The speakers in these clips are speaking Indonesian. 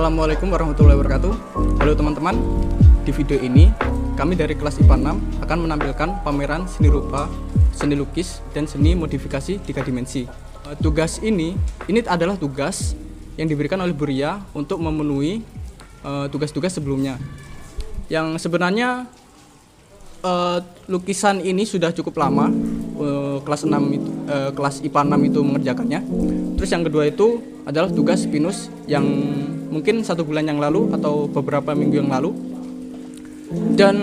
Assalamualaikum warahmatullahi wabarakatuh. Halo teman-teman, di video ini kami dari kelas IPA 6 akan menampilkan pameran seni rupa, seni lukis, dan seni modifikasi 3 dimensi. Tugas ini adalah tugas yang diberikan oleh Bu Ria untuk memenuhi tugas-tugas sebelumnya. Yang sebenarnya lukisan ini sudah cukup lama, kelas IPA 6 itu mengerjakannya. Terus yang kedua itu adalah tugas pinus yang mungkin 1 bulan yang lalu atau beberapa minggu yang lalu. Dan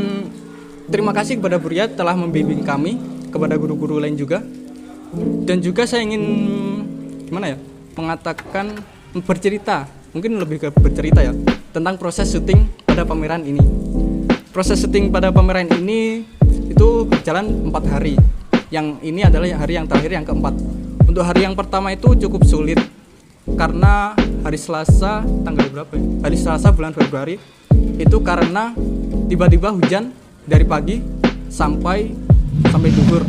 terima kasih kepada Bu Ria telah membimbing kami, kepada guru-guru lain juga. Dan juga saya ingin mengatakan, bercerita, mungkin lebih ke bercerita ya, tentang proses syuting pada pameran ini. Proses syuting pada pameran ini itu berjalan 4 hari. Yang ini adalah hari yang terakhir, yang keempat. Untuk hari yang pertama itu cukup sulit karena hari Selasa tanggal berapa ya? Hari Selasa bulan Februari itu karena tiba-tiba hujan dari pagi sampai duhur.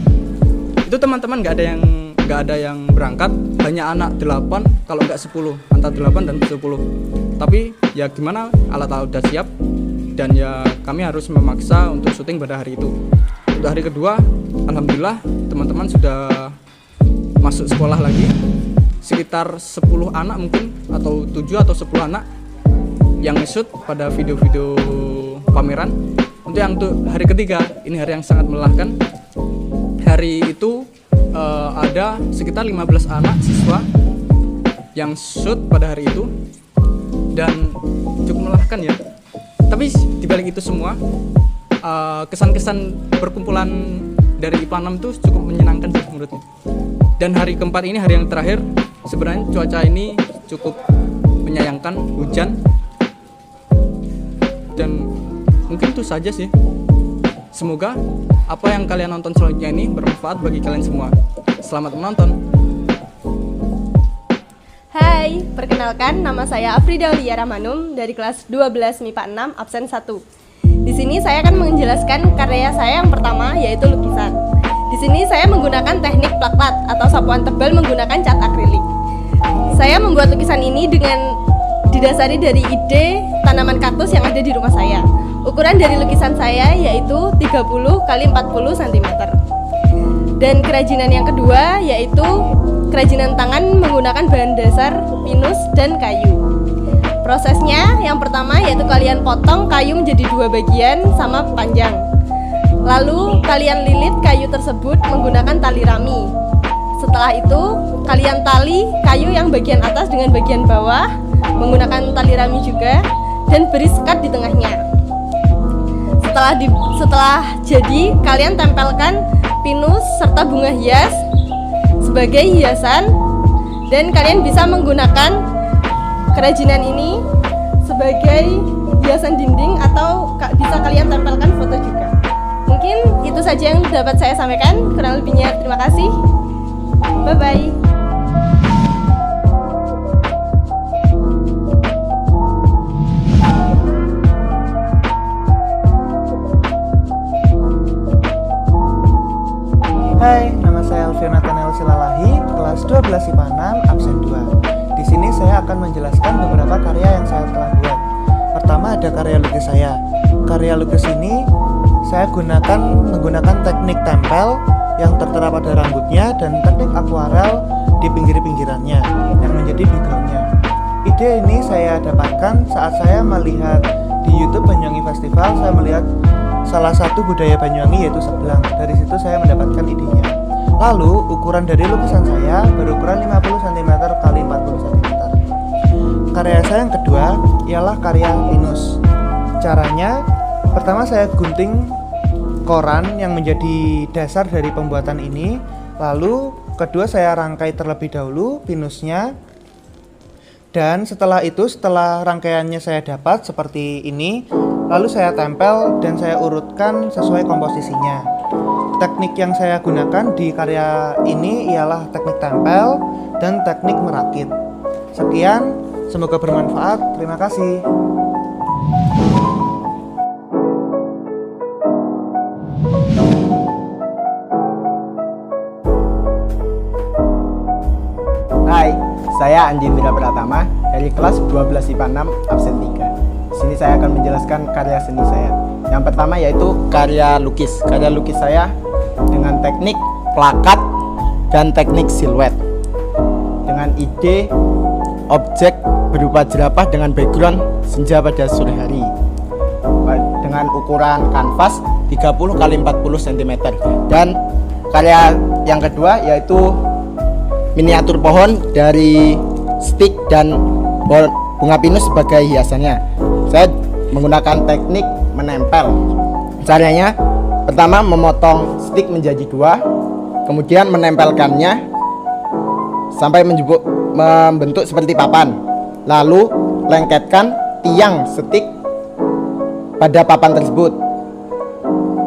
Itu teman-teman nggak ada yang berangkat, hanya anak 8 kalau nggak 10, antara 8 dan 10. Tapi ya gimana, alat-alat udah siap dan ya kami harus memaksa untuk syuting pada hari itu. Untuk hari kedua, alhamdulillah teman-teman sudah masuk sekolah lagi. Sekitar 10 anak mungkin, atau 7 atau 10 anak yang shoot pada video-video pameran. Untuk hari ketiga, ini hari yang sangat melelahkan. Hari itu ada sekitar 15 anak siswa yang shoot pada hari itu dan cukup melelahkan ya. Tapi dibalik itu semua, kesan-kesan perkumpulan dari IPA 6 itu cukup menyenangkan sih menurutnya. Dan hari keempat ini, hari yang terakhir, sebenarnya cuaca ini cukup menyayangkan, hujan. Dan mungkin itu saja sih. Semoga apa yang kalian nonton selanjutnya ini bermanfaat bagi kalian semua. Selamat menonton. Hai, perkenalkan nama saya Afrida Aulia Ramanum dari kelas 12 MIPA 6 absen 1. Di sini saya akan menjelaskan karya saya yang pertama, yaitu lukisan. Di sini saya menggunakan teknik plaklat atau sapuan tebal menggunakan cat akrilik. Saya membuat lukisan ini dengan didasari dari ide tanaman kaktus yang ada di rumah saya. Ukuran dari lukisan saya yaitu 30 x 40 cm. Dan kerajinan yang kedua yaitu kerajinan tangan menggunakan bahan dasar pinus dan kayu. Prosesnya yang pertama yaitu kalian potong kayu menjadi 2 bagian sama panjang. Lalu kalian lilit kayu tersebut menggunakan tali rami. Setelah itu kalian tali kayu yang bagian atas dengan bagian bawah menggunakan tali rami juga dan beri sekat di tengahnya. Setelah jadi, kalian tempelkan pinus serta bunga hias sebagai hiasan dan kalian bisa menggunakan kerajinan ini sebagai hiasan dinding atau bisa kalian tempelkan foto juga. Mungkin itu saja yang dapat saya sampaikan. Kurang lebihnya terima kasih. Bye-bye. Hai, nama saya Alfian Nathaniel Silalahi, kelas 12 IPA 6, absen 2. Di sini saya akan menjelaskan beberapa karya yang saya telah buat. Pertama ada karya lukis saya. Karya lukis ini saya menggunakan teknik tempel yang tertera pada rambutnya dan teknik akuarel di pinggir-pinggirannya yang menjadi backgroundnya. Ide ini saya dapatkan saat saya melihat di YouTube Banyuwangi Festival. Saya melihat salah satu budaya Banyuwangi yaitu sebelang. Dari situ saya mendapatkan idenya. Lalu ukuran dari lukisan saya berukuran 50 cm x 40 cm. Karya saya yang kedua ialah karya pinus. Caranya, pertama saya gunting koran yang menjadi dasar dari pembuatan ini. Lalu kedua saya rangkai terlebih dahulu pinusnya. Dan setelah itu, setelah rangkaiannya saya dapat seperti ini, lalu saya tempel dan saya urutkan sesuai komposisinya. Teknik yang saya gunakan di karya ini ialah teknik tempel dan teknik merakit. Sekian, semoga bermanfaat. Terima kasih. Hai, saya Anji Indra Pratama dari kelas 12 IPA 6 absen 3. Di sini saya akan menjelaskan karya seni saya. Yang pertama yaitu karya lukis. Karya lukis saya dengan teknik plakat dan teknik siluet. Dengan ide objek berupa jerapah dengan background senja pada sore hari. Dengan ukuran kanvas 30 x 40 cm. Dan karya yang kedua yaitu miniatur pohon dari stik dan bunga pinus sebagai hiasannya. Saya menggunakan teknik menempel. Caranya pertama memotong stik menjadi dua, kemudian menempelkannya sampai membentuk seperti papan. Lalu lengketkan tiang stik pada papan tersebut.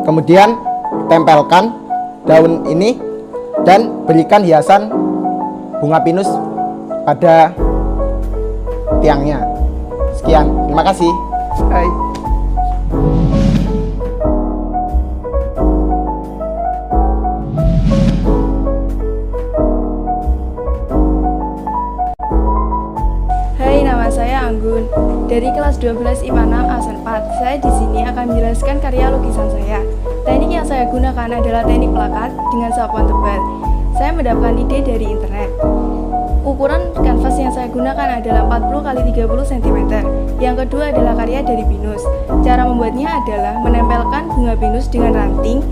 Kemudian tempelkan daun ini dan berikan hiasan bunga pinus pada tiangnya. Sekian, terima kasih. Hai. Hai, nama saya Anggun dari kelas 12 IPA 6 absen 4. Saya di sini akan menjelaskan karya lukisan saya. Teknik yang saya gunakan adalah teknik plakat dengan sapuan tebal. Saya mendapatkan ide dari internet. Ukuran kanvas yang saya gunakan adalah 40 x 30 cm. Yang kedua adalah karya dari pinus. Cara membuatnya adalah menempelkan bunga pinus dengan ranting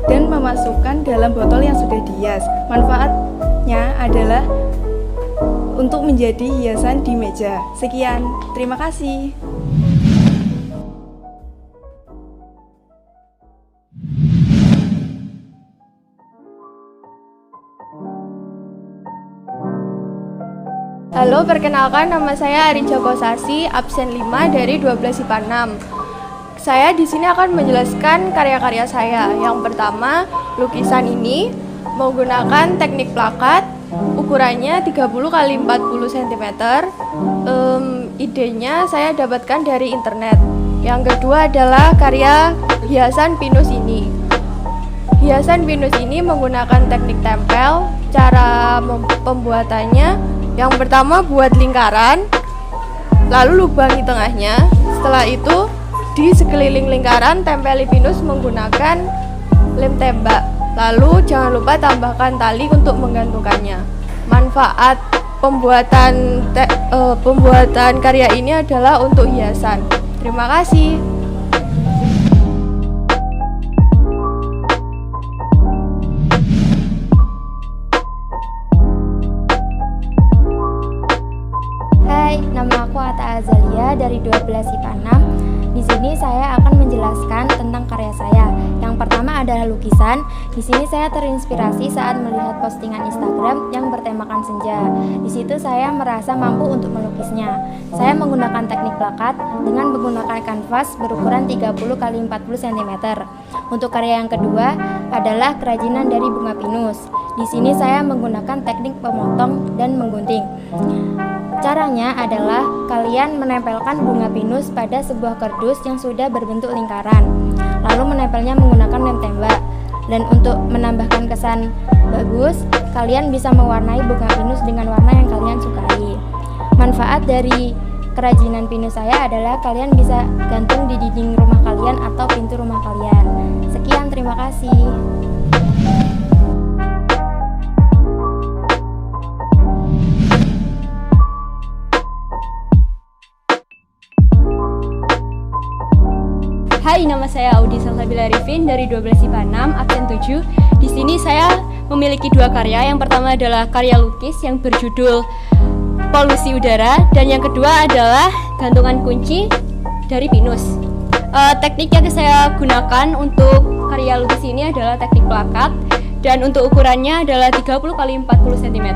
dan memasukkan dalam botol yang sudah dihias. Manfaatnya adalah untuk menjadi hiasan di meja. Sekian, terima kasih. Halo, perkenalkan nama saya Ari Joko Sasi, absen 5 dari 12 IPA 6. Saya di sini akan menjelaskan karya-karya saya. Yang pertama, lukisan ini menggunakan teknik plakat, ukurannya 30 x 40 cm. Idenya saya dapatkan dari internet. Yang kedua adalah karya hiasan pinus ini. Hiasan pinus ini menggunakan teknik tempel. Cara pembuatannya, yang pertama buat lingkaran, lalu lubangi tengahnya. Setelah itu di sekeliling lingkaran tempeli pinus menggunakan lem tembak. Lalu jangan lupa tambahkan tali untuk menggantungkannya. Manfaat pembuatan karya ini adalah untuk hiasan. Terima kasih. Hai, nama aku Atta Azalia dari 12 IPA 6. Di sini saya akan menjelaskan tentang karya saya. Yang pertama adalah lukisan. Di sini saya terinspirasi saat melihat postingan Instagram yang bertemakan senja. Di situ saya merasa mampu untuk melukisnya. Saya menggunakan teknik plakat dengan menggunakan kanvas berukuran 30 x 40 cm. Untuk karya yang kedua adalah kerajinan dari bunga pinus. Di sini saya menggunakan teknik pemotong dan menggunting. Caranya adalah kalian menempelkan bunga pinus pada sebuah kardus yang sudah berbentuk lingkaran, lalu menempelnya menggunakan lem tembak. Dan untuk menambahkan kesan bagus, kalian bisa mewarnai bunga pinus dengan warna yang kalian sukai. Manfaat dari kerajinan pinus saya adalah kalian bisa gantung di dinding rumah kalian atau pintu rumah kalian. Sekian, terima kasih. Hai, nama saya Audi Salsabila Arifin dari 12 IPA 6, absen 7. Di sini saya memiliki dua karya. Yang pertama adalah karya lukis yang berjudul Polusi Udara, dan yang kedua adalah gantungan kunci dari pinus. Teknik yang saya gunakan untuk karya lukis ini adalah teknik plakat, dan untuk ukurannya adalah 30 x 40 cm.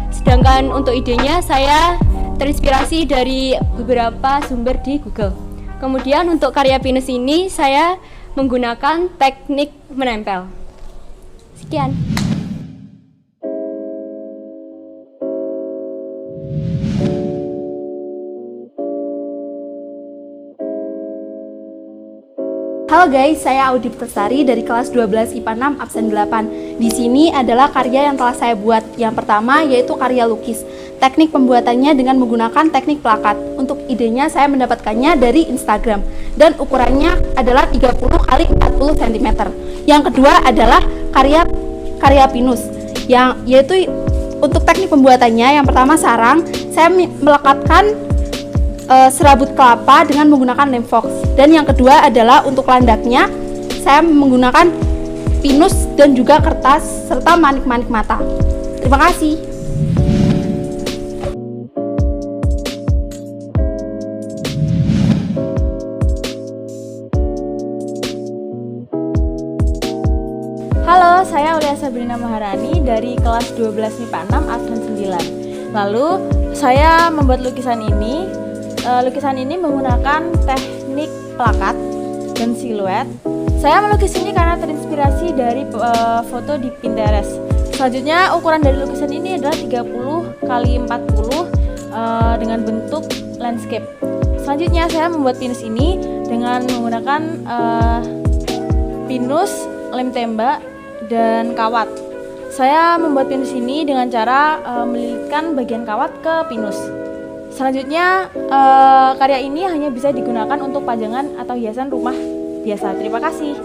Sedangkan untuk idenya saya terinspirasi dari beberapa sumber di Google. Kemudian untuk karya pinus ini saya menggunakan teknik menempel. Sekian. Halo Halo guys, saya Audi Putasari dari kelas 12 IPA 6 absen 8. Di sini adalah karya yang telah saya buat. Yang pertama yaitu karya lukis. Teknik pembuatannya dengan menggunakan teknik plakat. Untuk idenya saya mendapatkannya dari Instagram dan ukurannya adalah 30 x 40 cm. Yang kedua adalah karya pinus. Yaitu untuk teknik pembuatannya yang pertama sarang, saya melekatkan serabut kelapa dengan menggunakan lem fox. Dan yang kedua adalah untuk landaknya saya menggunakan pinus dan juga kertas serta manik-manik mata. Terima kasih. Halo, saya Aulia Sabrina Maharani dari kelas 12 MIPA 6 absen 9. Lalu saya membuat lukisan ini. Lukisan ini menggunakan teknik plakat dan siluet. Saya melukis ini karena terinspirasi dari foto di Pinterest. Selanjutnya ukuran dari lukisan ini adalah 30 x 40 dengan bentuk landscape. Selanjutnya saya membuat pinus ini dengan menggunakan pinus, lem tembak, dan kawat. Saya membuat pinus ini dengan cara melilitkan bagian kawat ke pinus. Selanjutnya, karya ini hanya bisa digunakan untuk pajangan atau hiasan rumah biasa. Terima kasih.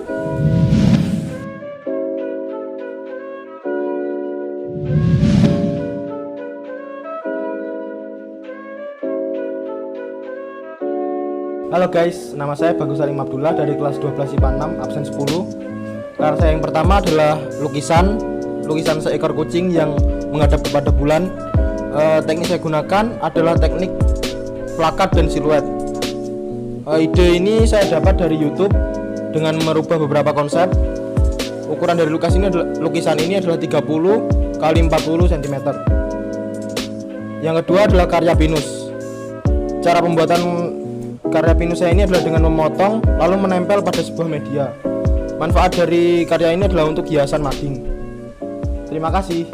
Halo guys, nama saya Bagus Salim Abdullah dari kelas 12 IPA 6 absen 10. Karya saya yang pertama adalah lukisan seekor kucing yang menghadap kepada bulan. Teknik saya gunakan adalah teknik plakat dan siluet. Ide ini saya dapat dari YouTube dengan merubah beberapa konsep. Ukuran dari lukisan ini adalah 30 x 40 cm. Yang kedua adalah karya pinus. Cara pembuatan karya pinus saya ini adalah dengan memotong lalu menempel pada sebuah media. Manfaat dari karya ini adalah untuk hiasan mading. Terima kasih.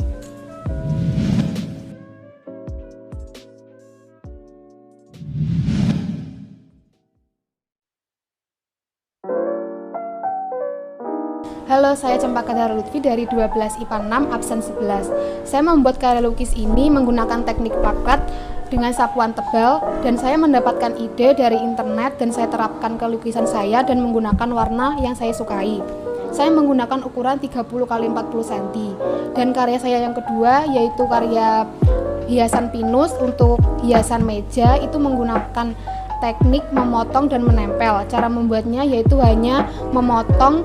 Halo, saya Cempaka Dara Lutfi dari 12 IPA 6 absen 11. Saya membuat karya lukis ini menggunakan teknik plakat dengan sapuan tebal dan saya mendapatkan ide dari internet dan saya terapkan ke lukisan saya dan menggunakan warna yang saya sukai. Saya menggunakan ukuran 30 x 40 cm. Dan karya saya yang kedua yaitu karya hiasan pinus. Untuk hiasan meja itu menggunakan teknik memotong dan menempel. Cara membuatnya yaitu hanya memotong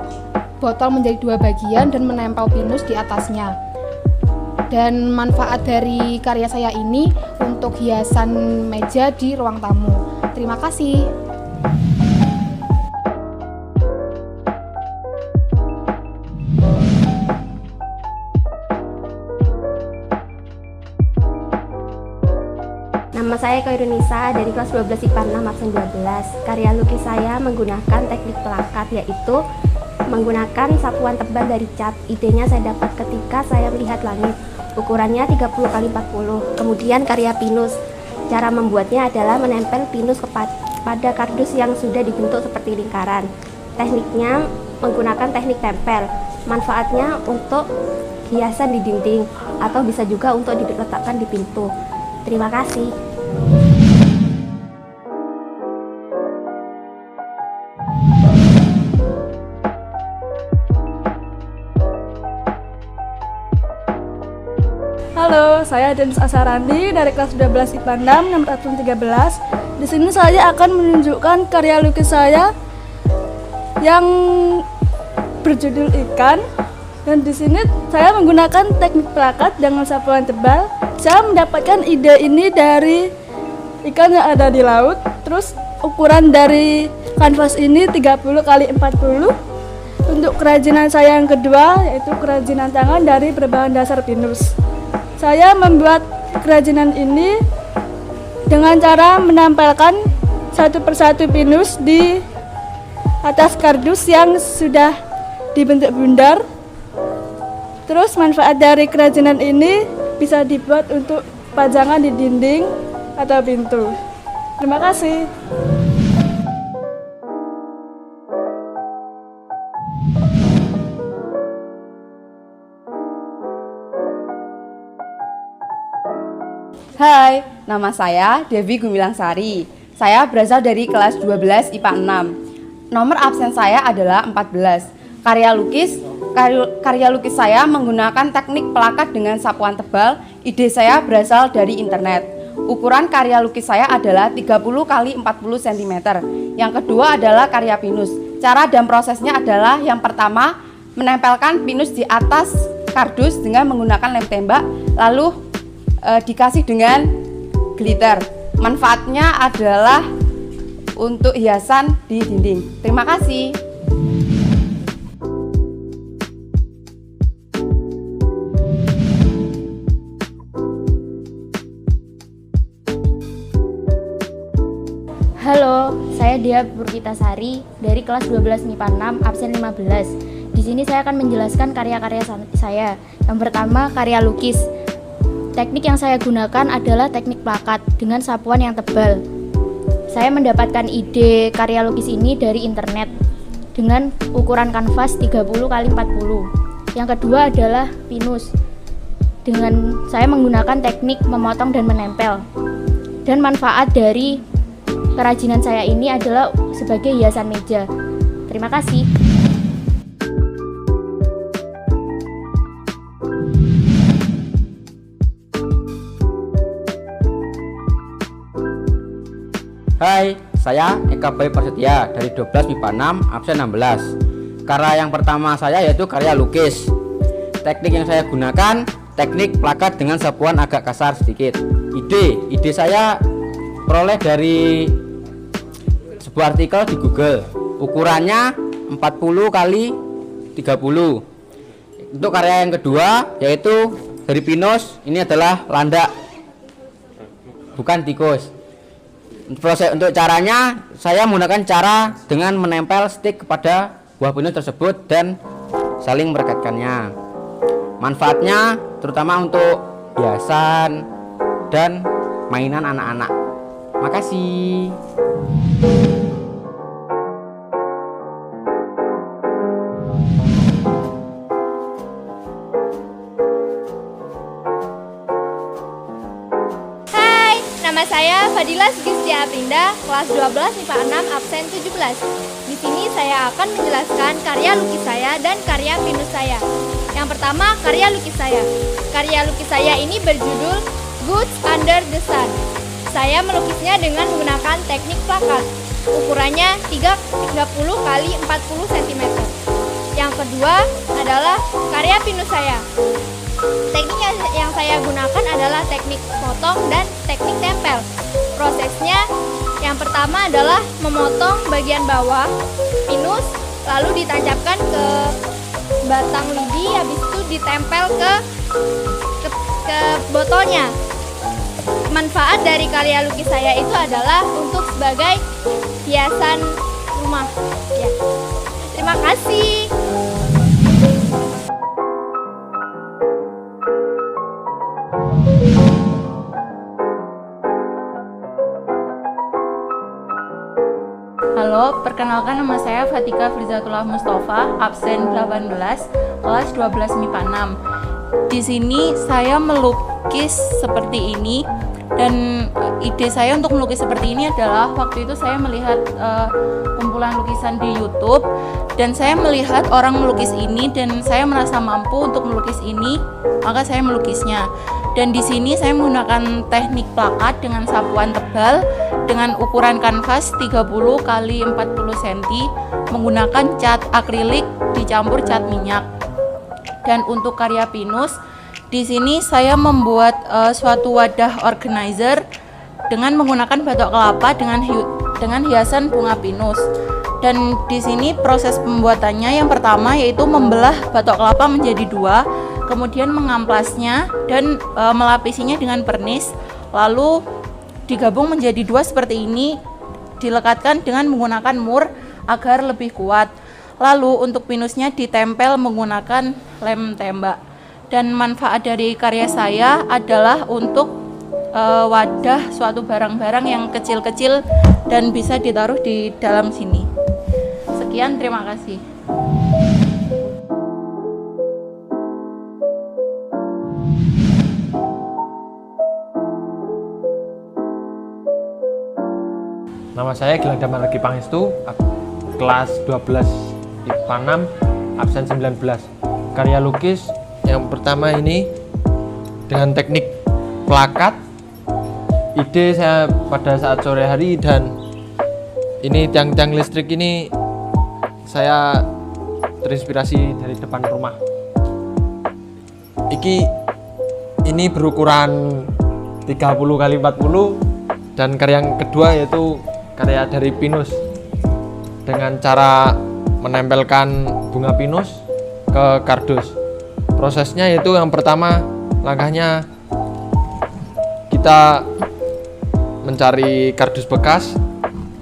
botol menjadi dua bagian dan menempel pinus di atasnya. Dan manfaat dari karya saya ini untuk hiasan meja di ruang tamu. Terima kasih. Nama saya Koirunisa dari kelas 12 IPA 6 absen 12. Karya lukis saya menggunakan teknik plakat yaitu menggunakan sapuan tebal dari cat. Idenya saya dapat ketika saya melihat langit. Ukurannya 30 x 40. Kemudian karya pinus. Cara membuatnya adalah menempel pinus pada kardus yang sudah dibentuk seperti lingkaran. Tekniknya menggunakan teknik tempel. Manfaatnya untuk hiasan di dinding atau bisa juga untuk diletakkan di pintu. Terima kasih. Halo, saya Denis Asarandi dari kelas 12 IPA 6 nomor absen 13. Di sini saya akan menunjukkan karya lukis saya yang berjudul ikan. Dan di sini saya menggunakan teknik plakat dengan sapuan tebal. Saya mendapatkan ide ini dari ikan yang ada di laut. Terus ukuran dari kanvas ini 30 x 40. Untuk kerajinan saya yang kedua yaitu kerajinan tangan dari berbahan dasar pinus. Saya membuat kerajinan ini dengan cara menempelkan satu persatu pinus di atas kardus yang sudah dibentuk bundar. Terus manfaat dari kerajinan ini bisa dibuat untuk pajangan di dinding atau pintu. Terima kasih. Hai, nama saya Devi Gumilangsari. Saya berasal dari kelas 12 IPA 6. Nomor absen saya adalah 14. Karya lukis saya menggunakan teknik pelakat dengan sapuan tebal. Ide saya berasal dari internet. Ukuran karya lukis saya adalah 30 x 40 cm. Yang kedua adalah karya pinus. Cara dan prosesnya adalah yang pertama menempelkan pinus di atas kardus dengan menggunakan lem tembak, lalu dikasih dengan glitter. Manfaatnya adalah untuk hiasan di dinding. Terima kasih. Halo, saya Dia Purwitasari dari kelas 12 MIPA 6 absen 15. Di sini saya akan menjelaskan karya-karya saya. Yang pertama, karya lukis. Teknik yang saya gunakan adalah teknik plakat dengan sapuan yang tebal. Saya mendapatkan ide karya lukis ini dari internet dengan ukuran kanvas 30 x 40. Yang kedua adalah pinus. Saya menggunakan teknik memotong dan menempel. Dan manfaat dari kerajinan saya ini adalah sebagai hiasan meja. Terima kasih. Hai, saya Eka Bayu Prasetya dari 12 MIPA 6 absen 16. Karya yang pertama saya yaitu karya lukis. Teknik yang saya gunakan teknik plakat dengan sapuan agak kasar sedikit. Ide saya peroleh dari sebuah artikel di Google. Ukurannya 40 x 30. Untuk karya yang kedua yaitu dari pinus. Ini adalah landak, bukan tikus. Proses untuk caranya, saya menggunakan cara dengan menempel stick kepada buah pinus tersebut dan saling merekatkannya. Manfaatnya terutama untuk hiasan dan mainan anak-anak. Makasih. Nama saya Fadila Sugistia Aprinda, kelas 12 MIPA 6 absen 17. Di sini saya akan menjelaskan karya lukis saya dan karya pinus saya. Yang pertama, karya lukis saya. Karya lukis saya ini berjudul Goods Under the Sun. Saya melukisnya dengan menggunakan teknik plakat. Ukurannya 30 x 40 cm. Yang kedua adalah karya pinus saya. Teknik yang saya gunakan adalah teknik potong dan teknik tempel. Prosesnya yang pertama adalah memotong bagian bawah pinus, lalu ditancapkan ke batang lidi, habis itu ditempel ke botolnya. Manfaat dari karya lukis saya itu adalah untuk sebagai hiasan rumah. Ya. Terima kasih. Halo, perkenalkan nama saya Fatika Frizatullah Mustafa, absen 18, kelas 12 MIPA 6. Di sini saya melukis seperti ini, dan ide saya untuk melukis seperti ini adalah waktu itu saya melihat kumpulan lukisan di YouTube, dan saya melihat orang melukis ini dan saya merasa mampu untuk melukis ini, maka saya melukisnya. Dan di sini saya menggunakan teknik plakat dengan sapuan tebal dengan ukuran kanvas 30 x 40 cm, menggunakan cat akrilik dicampur cat minyak. Dan untuk karya pinus, di sini saya membuat suatu wadah organizer dengan menggunakan batok kelapa dengan hiasan bunga pinus. Dan di sini proses pembuatannya yang pertama yaitu membelah batok kelapa menjadi dua, kemudian mengamplasnya dan melapisinya dengan pernis, lalu digabung menjadi dua seperti ini, dilekatkan dengan menggunakan mur agar lebih kuat. Lalu untuk pinusnya ditempel menggunakan lem tembak. Dan manfaat dari karya saya adalah untuk wadah suatu barang-barang yang kecil-kecil dan bisa ditaruh di dalam sini. Sekian, terima kasih. Nama saya Gilang Damaragi Pangestu, kelas 12 IPA 6, absen 19. Karya lukis yang pertama ini dengan teknik plakat. Ide saya pada saat sore hari, dan ini tiang-tiang listrik ini saya terinspirasi dari depan rumah. Ini berukuran 30 x 40, dan karya yang kedua yaitu karya dari pinus dengan cara menempelkan bunga pinus ke kardus. Prosesnya yaitu yang pertama, langkahnya kita mencari kardus bekas,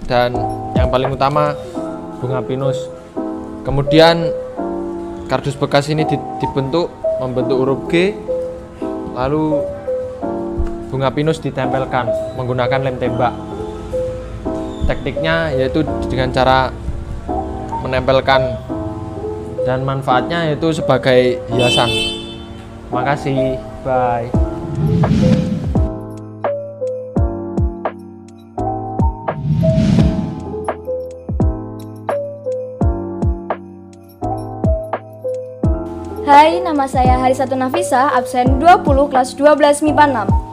dan yang paling utama bunga pinus. Kemudian kardus bekas ini membentuk huruf G, lalu bunga pinus ditempelkan menggunakan lem tembak. Tekniknya yaitu dengan cara menempelkan, dan manfaatnya yaitu sebagai hiasan. Makasih, bye. Hai, nama saya Harisatu Nafisa, absen 20 kelas 12 MIPA 6.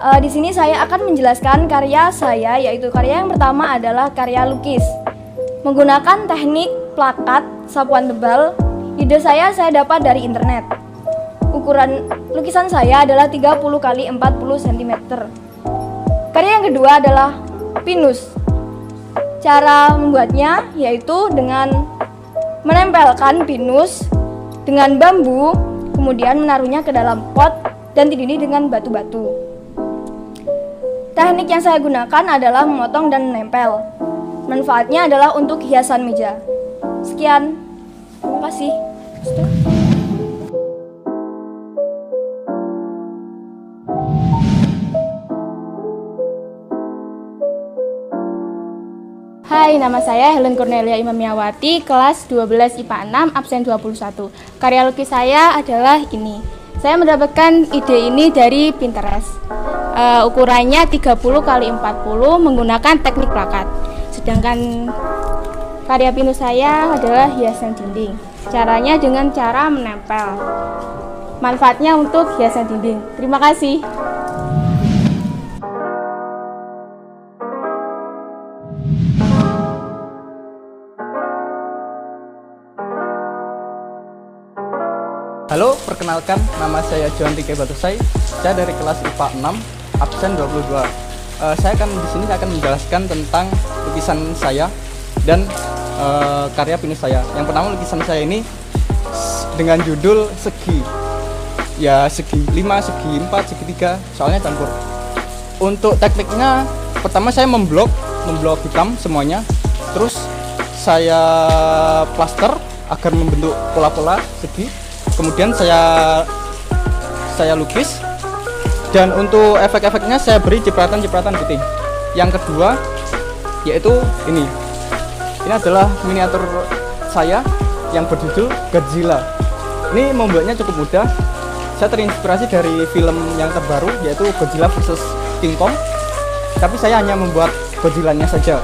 Di sini saya akan menjelaskan karya saya, yaitu karya yang pertama adalah karya lukis. Menggunakan teknik plakat sapuan tebal, ide saya dapat dari internet. Ukuran lukisan saya adalah 30 x 40 cm. Karya yang kedua adalah pinus. Cara membuatnya yaitu dengan menempelkan pinus dengan bambu, kemudian menaruhnya ke dalam pot dan diiringi dengan batu-batu. Teknik yang saya gunakan adalah memotong dan menempel. Manfaatnya adalah untuk hiasan meja. Sekian, terima kasih. Hai, nama saya Helen Cornelia Imamiawati, kelas 12 IPA 6, absen 21. Karya lukis saya adalah ini. Saya mendapatkan ide ini dari Pinterest. Ukurannya 30 x 40 menggunakan teknik plakat. Sedangkan karya pinus saya adalah hiasan dinding. Caranya dengan cara menempel. Manfaatnya untuk hiasan dinding. Terima kasih. Halo, perkenalkan, nama saya Johan Rike Batusai. Saya dari kelas IPA 6, absen 22. Saya akan menjelaskan tentang lukisan saya dan karya pinus saya. Yang pertama, lukisan saya ini dengan judul segi. Ya, segi 5, segi 4, segi 3, soalnya campur. Untuk tekniknya, pertama saya memblok hitam semuanya. Terus saya plaster agar membentuk pola-pola segi. Kemudian saya lukis, dan untuk efek-efeknya saya beri cipratan-cipratan putih. Yang kedua yaitu ini adalah miniatur saya yang berjudul Godzilla. Ini membuatnya cukup mudah. Saya terinspirasi dari film yang terbaru yaitu Godzilla vs King Kong, tapi saya hanya membuat Godzilla-nya saja.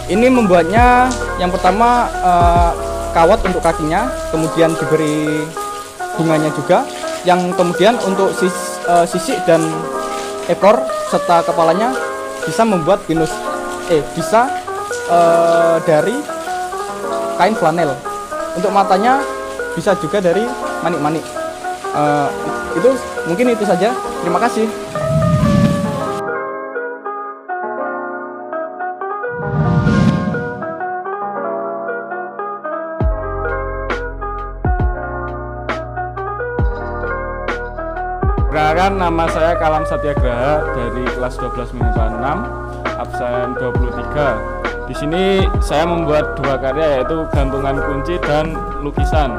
Ini membuatnya yang pertama kawat untuk kakinya, kemudian diberi bunganya juga, yang kemudian untuk sisik dan ekor serta kepalanya bisa membuat bisa dari kain flanel. Untuk matanya bisa juga dari manik-manik. Mungkin itu saja. Terima kasih. Perkenalkan, nama saya Kalam Satyagraha dari kelas 12 MIPA 6, absen 23. Di sini saya membuat dua karya, yaitu gantungan kunci dan lukisan.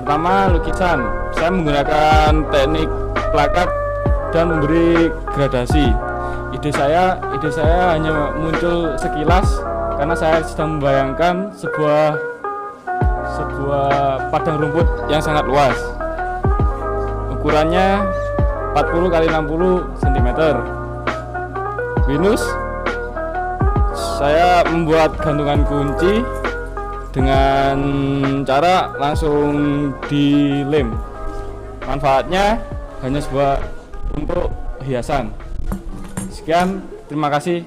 Pertama, lukisan. Saya menggunakan teknik plakat dan memberi gradasi. Ide saya hanya muncul sekilas karena saya sedang membayangkan sebuah padang rumput yang sangat luas. Ukurannya 40 x 60 cm. Pinus saya membuat gantungan kunci dengan cara langsung dilem. Manfaatnya hanya sebuah untuk hiasan. Sekian, terima kasih.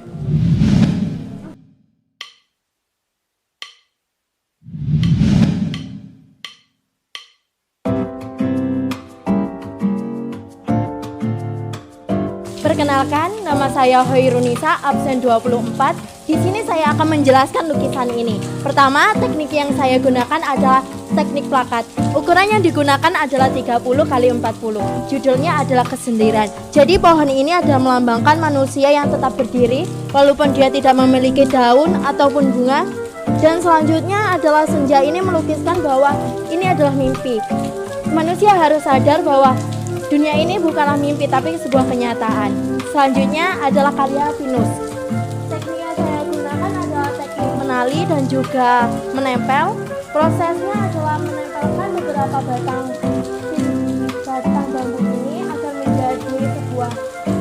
Perkenalkan, nama saya Hoirunisa, absen 24. Di sini saya akan menjelaskan lukisan ini. Pertama, teknik yang saya gunakan adalah teknik plakat. Ukuran yang digunakan adalah 30 x 40. Judulnya adalah kesendiran. Jadi pohon ini adalah melambangkan manusia yang tetap berdiri walaupun dia tidak memiliki daun ataupun bunga. Dan selanjutnya adalah senja. Ini melukiskan bahwa ini adalah mimpi. Manusia harus sadar bahwa dunia ini bukanlah mimpi tapi sebuah kenyataan. Selanjutnya adalah karya pinus. Teknik yang saya gunakan adalah teknik menali dan juga menempel. Prosesnya adalah menempelkan beberapa batang bambu ini agar menjadi sebuah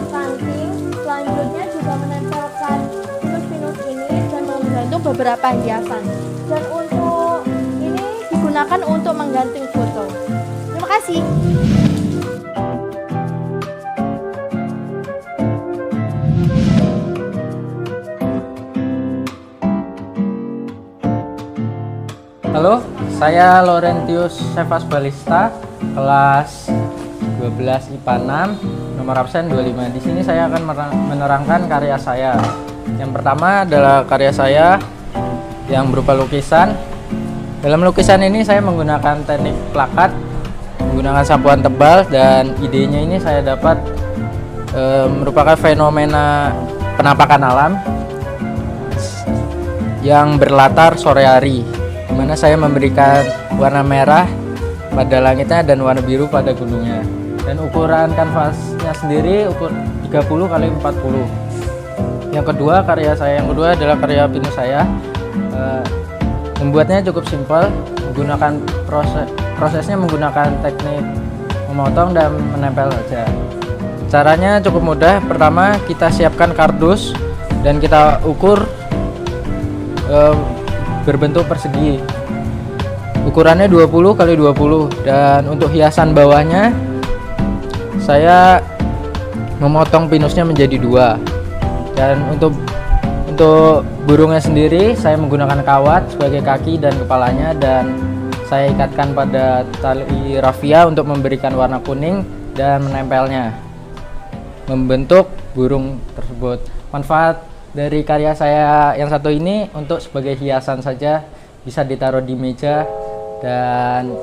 ranting. Selanjutnya juga menempelkan pinus-pinus ini dan membentuk beberapa hiasan. Dan untuk ini digunakan untuk menggantung foto. Terima kasih. Halo, saya Laurentius Sevas Balista, kelas 12 IPA 6, nomor absen 25. Di sini saya akan menerangkan karya saya. Yang pertama adalah karya saya yang berupa lukisan. Dalam lukisan ini saya menggunakan teknik plakat, menggunakan sapuan tebal, dan idenya ini saya dapat merupakan fenomena penampakan alam yang berlatar sore hari, di mana saya memberikan warna merah pada langitnya dan warna biru pada gunungnya. Dan ukuran kanvasnya sendiri ukur 30 x 40. Yang kedua, karya saya yang kedua adalah karya pinus saya. Membuatnya cukup simpel, menggunakan prosesnya menggunakan teknik memotong dan menempel saja. Caranya cukup mudah. Pertama, kita siapkan kardus dan kita ukur berbentuk persegi. Ukurannya 20 x 20, dan untuk hiasan bawahnya saya memotong pinusnya menjadi 2. Dan untuk burungnya sendiri saya menggunakan kawat sebagai kaki dan kepalanya, dan saya ikatkan pada tali rafia untuk memberikan warna kuning dan menempelnya membentuk burung tersebut. Manfaat dari karya saya yang satu ini untuk sebagai hiasan saja, bisa ditaruh di meja dan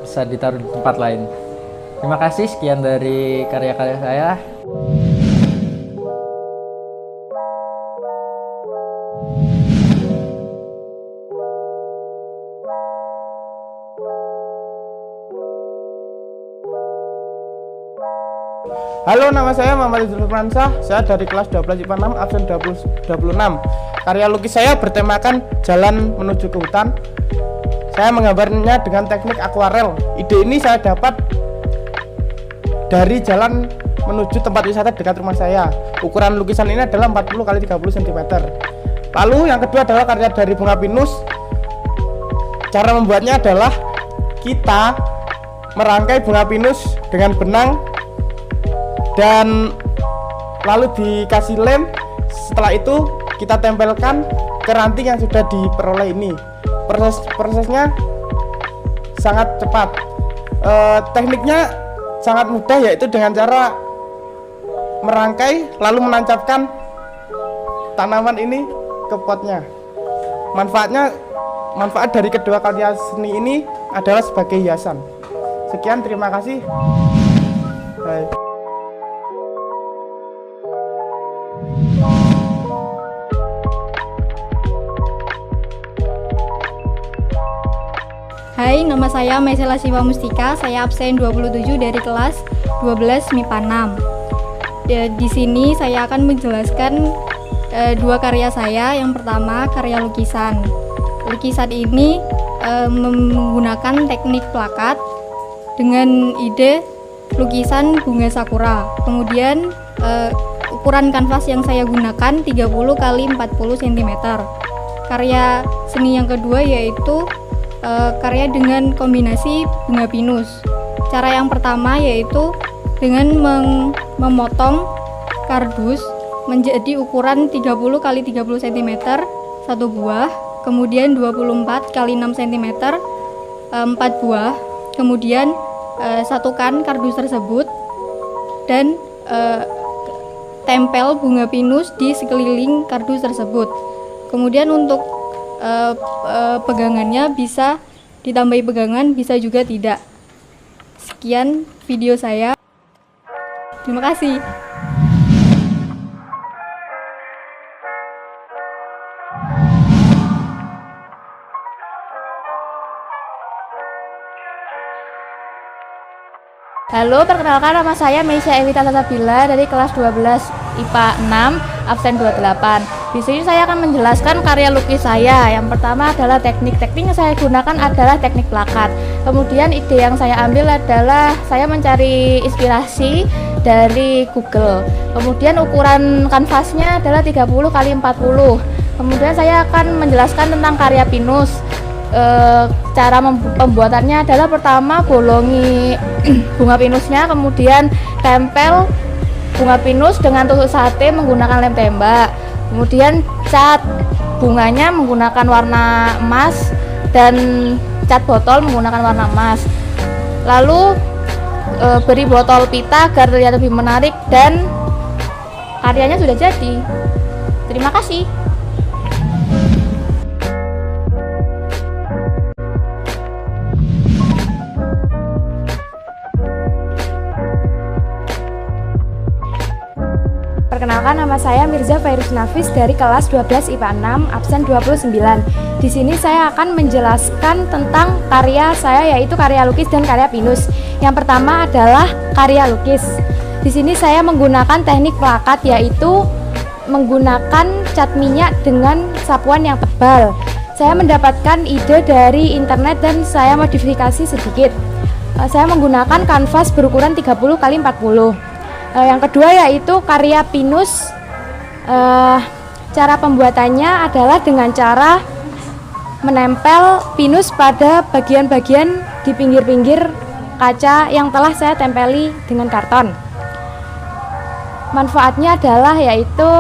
bisa ditaruh di tempat lain. Terima kasih, sekian dari karya-karya saya. Halo, nama saya Muhammad Izul Firmansyah. Saya dari kelas 12 IPA 6, absen 26. Karya lukis saya bertemakan jalan menuju ke hutan. Saya menggambarnya dengan teknik akuarel. Ide ini saya dapat dari jalan menuju tempat wisata dekat rumah saya. Ukuran lukisan ini adalah 40 x 30 cm. Lalu yang kedua adalah karya dari bunga pinus. Cara membuatnya adalah kita merangkai bunga pinus dengan benang dan lalu dikasih lem. Setelah itu kita tempelkan ke ranting yang sudah diperoleh ini. Prosesnya sangat cepat. Tekniknya sangat mudah, yaitu dengan cara merangkai lalu menancapkan tanaman ini ke potnya. Manfaat dari kedua karya seni ini adalah sebagai hiasan. Sekian, terima kasih. Bye. Hai, nama saya Maisela Siva Mustika, saya absen 27 dari kelas 12 MIPA 6. Di sini saya akan menjelaskan dua karya saya. Yang pertama, karya lukisan. Lukisan ini menggunakan teknik plakat dengan ide lukisan bunga sakura. Kemudian ukuran kanvas yang saya gunakan 30 kali 40 cm. Karya seni yang kedua yaitu karya dengan kombinasi bunga pinus. Cara yang pertama yaitu dengan memotong kardus menjadi ukuran 30 kali 30 cm satu buah, kemudian 24 kali 6 cm 4 buah, kemudian satukan kardus tersebut dan tempel bunga pinus di sekeliling kardus tersebut. Kemudian untuk pegangannya bisa ditambahi pegangan, bisa juga tidak. Sekian video saya. Terima kasih. Halo, perkenalkan nama saya Meisya Evita Tasabila dari kelas 12 IPA 6 absen 28. Di sini saya akan menjelaskan karya lukis saya. Yang pertama adalah teknik yang saya gunakan adalah teknik plakat. Kemudian ide yang saya ambil adalah saya mencari inspirasi dari Google. Kemudian ukuran kanvasnya adalah 30 kali 40. Kemudian saya akan menjelaskan tentang karya pinus. Cara pembuatannya adalah pertama bolongi bunga pinusnya, kemudian tempel bunga pinus dengan tusuk sate menggunakan lem tembak, kemudian cat bunganya menggunakan warna emas dan cat botol menggunakan warna emas, lalu beri botol pita agar terlihat lebih menarik dan karyanya sudah jadi. Terima kasih. Perkenalkan, nama saya Mirza Fairuz Nafis dari kelas 12 IPA 6 absen 29. Di sini saya akan menjelaskan tentang karya saya, yaitu karya lukis dan karya pinus. Yang pertama adalah karya lukis. Di sini saya menggunakan teknik plakat, yaitu menggunakan cat minyak dengan sapuan yang tebal. Saya mendapatkan ide dari internet dan saya modifikasi sedikit. Saya menggunakan kanvas berukuran 30 kali 40. Yang kedua yaitu karya pinus. Cara pembuatannya adalah dengan cara menempel pinus pada bagian-bagian di pinggir-pinggir kaca yang telah saya tempeli dengan karton. Manfaatnya adalah yaitu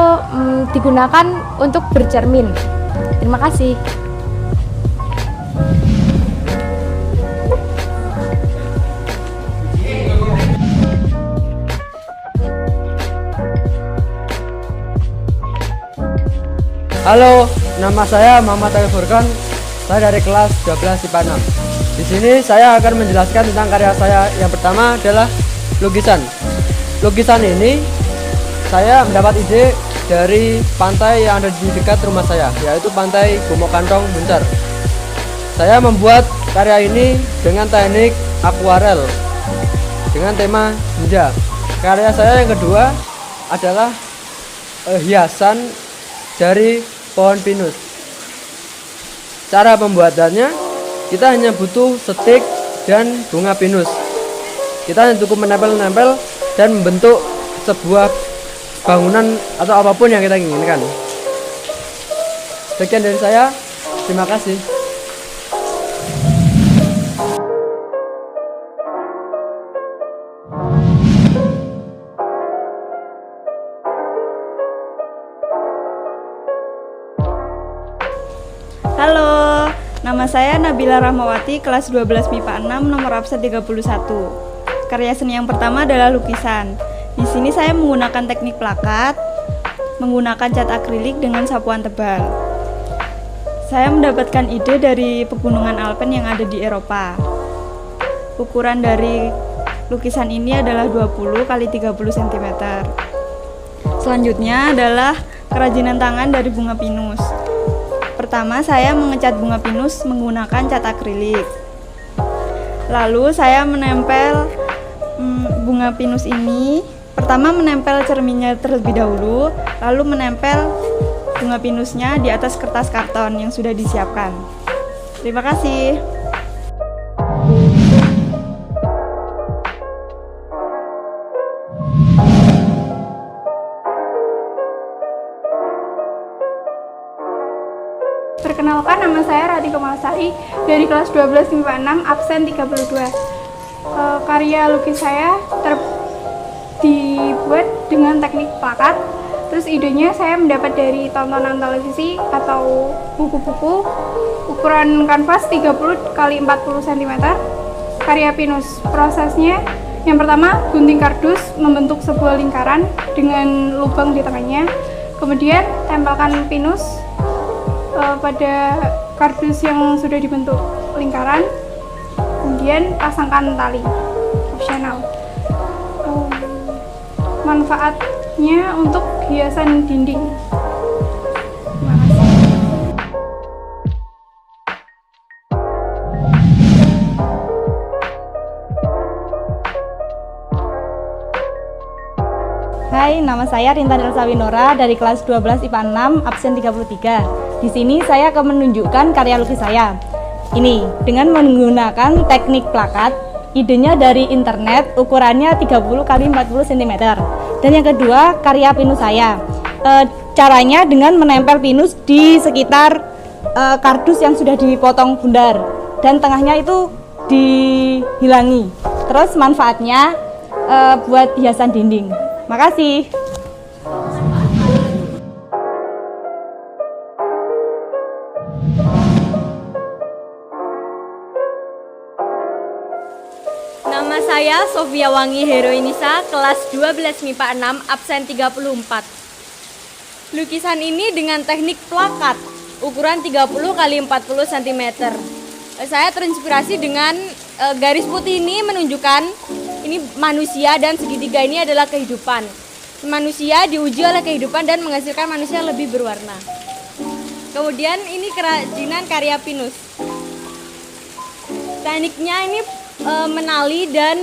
digunakan untuk bercermin. Terima kasih. Halo, nama saya Muhammad Arif Furqan. Saya dari kelas 12 IPA 6. Di sini saya akan menjelaskan tentang karya saya. Yang pertama adalah lukisan. Lukisan ini saya mendapat ide dari pantai yang ada di dekat rumah saya, yaitu pantai Gumokantong, Muncar. Saya membuat karya ini dengan teknik akuarel dengan tema senja. Karya saya yang kedua adalah hiasan dari pohon pinus. Cara pembuatannya, kita hanya butuh stik dan bunga pinus. Kita hanya cukup menempel-nempel dan membentuk sebuah bangunan atau apapun yang kita inginkan. Sekian dari saya, terima kasih. Halo, nama saya Nabila Rahmawati, kelas 12 MIPA 6, nomor absen 31. Karya seni yang pertama adalah lukisan. Di sini saya menggunakan teknik plakat, menggunakan cat akrilik dengan sapuan tebal. Saya mendapatkan ide dari pegunungan Alpen yang ada di Eropa. Ukuran dari lukisan ini adalah 20 x 30 cm. Selanjutnya adalah kerajinan tangan dari bunga pinus. Pertama, saya mengecat bunga pinus menggunakan cat akrilik. Lalu saya menempel bunga pinus ini. Pertama menempel cerminnya terlebih dahulu, lalu menempel bunga pinusnya di atas kertas karton yang sudah disiapkan. Terima kasih. Fatih Komalsari dari kelas 12 MIPA 6 absen 32. Karya lukis saya dibuat dengan teknik plakat. Terus idenya saya mendapat dari tontonan televisi atau buku-buku. Ukuran kanvas 30 x 40 cm. Karya pinus. Prosesnya yang pertama, gunting kardus membentuk sebuah lingkaran dengan lubang di tengahnya. Kemudian tempelkan pinus pada kardus yang sudah dibentuk lingkaran. Kemudian pasangkan tali. Opsional. Manfaatnya untuk hiasan dinding. Hai, nama saya Rintan Elsa Winora dari kelas 12 IPA 6 absen 33. Di sini saya akan menunjukkan karya lukis saya. Ini dengan menggunakan teknik plakat, idenya dari internet, ukurannya 30 x 40 cm. Dan yang kedua, karya pinus saya. Caranya dengan menempel pinus di sekitar kardus yang sudah dipotong bundar dan tengahnya itu dihilangi. Terus manfaatnya buat hiasan dinding. Makasih. Nama saya Sofia Wangi Heroinisa, kelas 12 MIPA 6, absen 34. Lukisan ini dengan teknik plakat, ukuran 30 x 40 cm. Saya terinspirasi dengan garis putih ini menunjukkan ini manusia dan segitiga ini adalah kehidupan. Manusia diuji oleh kehidupan dan menghasilkan manusia yang lebih berwarna. Kemudian ini kerajinan karya pinus. Tekniknya ini menali dan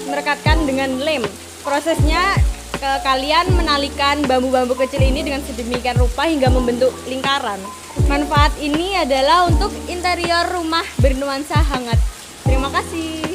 merekatkan dengan lem. Prosesnya kalian menalikan bambu-bambu kecil ini dengan sedemikian rupa hingga membentuk lingkaran. Manfaat ini adalah untuk interior rumah bernuansa hangat. Terima kasih.